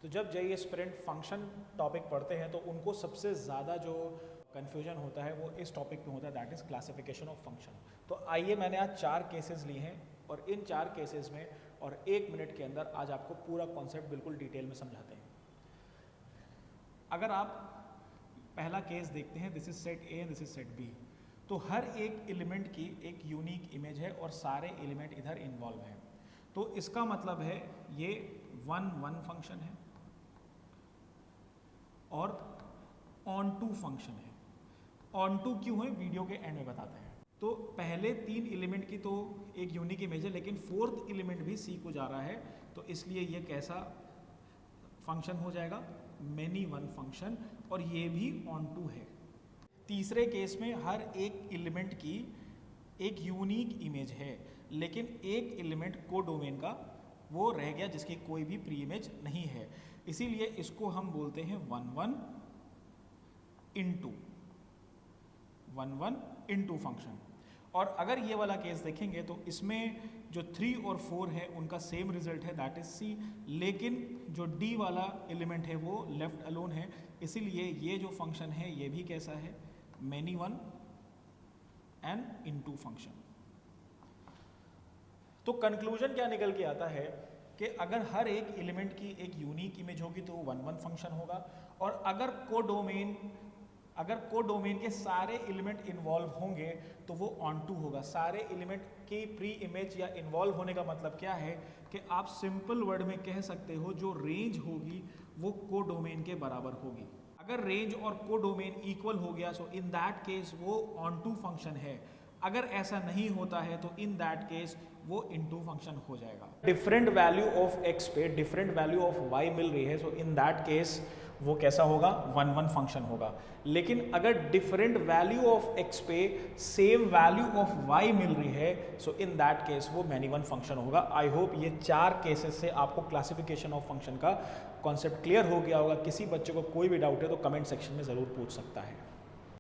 तो जब JEE aspirant function topic पढ़ते हैं तो उनको सबसे ज़्यादा जो कन्फ्यूजन होता है वो इस टॉपिक में होता है, that is classification of function. तो आइए मैंने आज 4 केसेस लिए हैं और इन 4 केसेस में और 1 मिनट के अंदर आज आपको पूरा कॉन्सेप्ट बिल्कुल डिटेल में समझाते हैं। अगर आप पहला केस देखते हैं, this is set A and this is set B, तो हर एक एलिमेंट की एक यूनिक इमेज है और सारे एलिमेंट इधर इन्वॉल्व हैं। तो इसका मतलब है ये 1-1 फंक्शन है और ऑन टू फंक्शन है। ऑन टू क्यों है वीडियो के एंड में बताते हैं। तो पहले 3 एलिमेंट की तो एक यूनिक इमेज है, लेकिन 4th एलिमेंट भी सी को जा रहा है, तो इसलिए ये कैसा फंक्शन हो जाएगा, मेनी वन फंक्शन, और ये भी ऑन टू है। तीसरे केस में हर एक एलिमेंट की एक यूनिक इमेज है, लेकिन एक एलिमेंट को डोमेन का वो रह गया जिसकी कोई भी प्री इमेज नहीं है, इसीलिए इसको हम बोलते हैं 1-1 इंटू फंक्शन। और अगर ये वाला केस देखेंगे तो इसमें जो 3 और 4 है उनका सेम रिजल्ट है, दैट इज सी, लेकिन जो डी वाला एलिमेंट है वो लेफ्ट अलोन है, इसीलिए ये जो फंक्शन है ये भी कैसा है, many one and into function. तो कंक्लूजन क्या निकल के आता है कि अगर हर एक एलिमेंट की एक यूनिक इमेज होगी तो वो 1-1 फंक्शन होगा, और अगर कोडोमेन के सारे एलिमेंट इन्वॉल्व होंगे तो वो ऑन टू होगा। सारे एलिमेंट की प्री इमेज या इन्वॉल्व होने का मतलब क्या है कि आप सिंपल वर्ड में कह सकते हो जो रेंज होगी वो कोडोमेन के बराबर होगी। अगर रेंज और कोडोमेन इक्वल हो गया सो इन दैट केस वो ऑन टू फंक्शन है। अगर ऐसा नहीं होता है तो इन दैट केस वो इनटू फंक्शन हो जाएगा। डिफरेंट वैल्यू ऑफ एक्स पे डिफरेंट वैल्यू ऑफ वाई मिल रही है, सो इन दैट केस वो कैसा होगा, 1-1 फंक्शन होगा। लेकिन अगर डिफरेंट वैल्यू ऑफ एक्स पे सेम वैल्यू ऑफ वाई मिल रही है, सो इन दैट केस वो मेनी वन फंक्शन होगा। आई होप ये 4 केसेस से आपको क्लासिफिकेशन ऑफ फंक्शन का कॉन्सेप्ट क्लियर हो गया होगा। किसी बच्चे को कोई भी डाउट है तो कमेंट सेक्शन में ज़रूर पूछ सकता है।